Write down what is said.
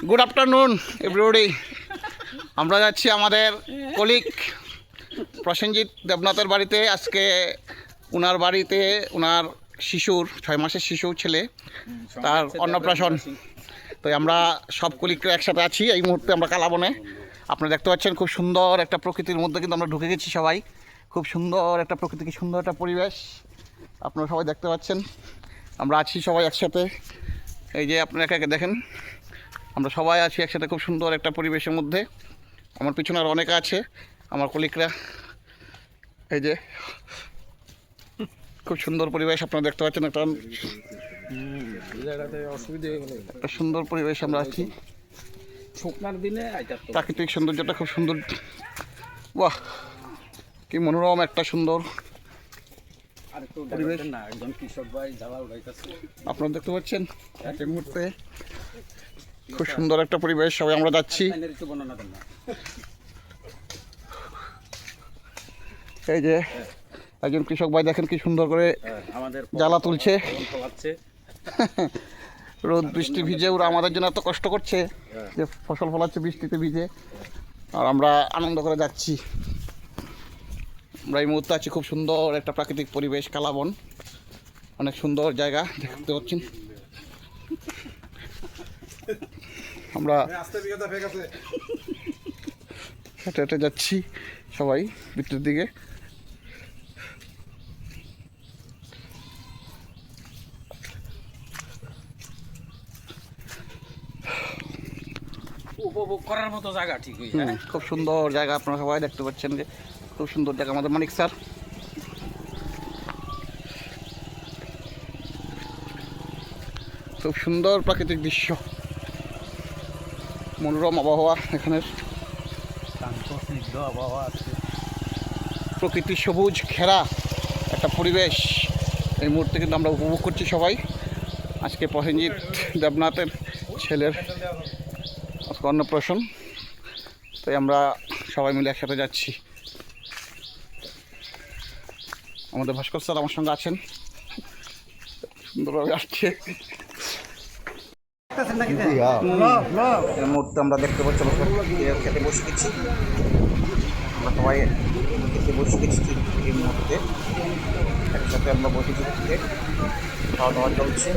Good afternoon everybody. আমরা যাচ্ছি আমাদের কলিগ প্রসেনজিৎ দেবনাথের বাড়িতে। আজকে ওনার বাড়িতে ওনার শিশুর 6 মাসের শিশু ছেলে তার অন্নপ্রাশন। তো আমরা সব কলিগরা একসাথে আছি এই মুহূর্তে। আমরা কালাবনে, আপনারা দেখতে পাচ্ছেন খুব সুন্দর একটা প্রকৃতির মধ্যে কিন্তু আমরা ঢুকে গেছি সবাই। খুব সুন্দর একটা প্রকৃতি, কি সুন্দর একটা পরিবেশ আপনারা সবাই দেখতে পাচ্ছেন। আমরা আছি সবাই একসাথে, এই যে আপনারা একে একে দেখেন, আমরা সবাই আছি একসাথে খুব সুন্দর একটা পরিবেশের মধ্যে। আমার পিছনে আর অনেকে আছে আমার কলিগরা, এই যে খুব সুন্দর পরিবেশ আপনারা দেখতে পাচ্ছেন। একটা সুন্দর পরিবেশ আমরা আছি, শুকনার দিনে প্রাকৃতিক সৌন্দর্যটা খুব সুন্দর। বাহ, কি মনোরম একটা সুন্দর পরিবেশ আপনারা দেখতে পাচ্ছেন এই মুহূর্তে। খুব সুন্দর একটা পরিবেশ, সবাই আমরা যাচ্ছি। এই যে একজন কৃষক ভাই দেখেন কি সুন্দর করে জ্বালা তুলছে। রোদ বৃষ্টি ভিজে ওরা আমাদের জন্য এত কষ্ট করছে যে ফসল ফলাচ্ছে বৃষ্টিতে ভিজে, আর আমরা আনন্দ করে যাচ্ছি। আমরা এই মুহূর্তে আছি খুব সুন্দর একটা প্রাকৃতিক পরিবেশ, কালাবন, অনেক সুন্দর জায়গা দেখতে পাচ্ছেন। আমরা হেঁটে হেঁটে যাচ্ছি সবাই ভিতরের দিকে। উপভোগ করার মতো জায়গা, ঠিক খুব সুন্দর জায়গা আপনারা সবাই দেখতে পাচ্ছেন যে খুব সুন্দর জায়গা। আমাদের মানিক স্যার, খুব সুন্দর প্রাকৃতিক দৃশ্য, মনোরম আবহাওয়া এখানের, প্রকৃতি সবুজ ঘেরা একটা পরিবেশ এই মুহূর্তে কিন্তু আমরা উপভোগ করছি সবাই। আজকে প্রসেনজিৎ দেবনাথের ছেলের আজকে অন্নপ্রাশন, তাই আমরা সবাই মিলে একসাথে যাচ্ছি। আমাদের ভাস্কর স্যার আমার সঙ্গে আছেন, সুন্দরভাবে আসছে। এই মুহূর্তে আমরা দেখতে পাচ্ছি খেতে বসে গেছি, আমরা সবাই খেতে বসে গেছি এই মুহূর্তে একসাথে আমরা বসে খেতে খাওয়া দাওয়া চলছে।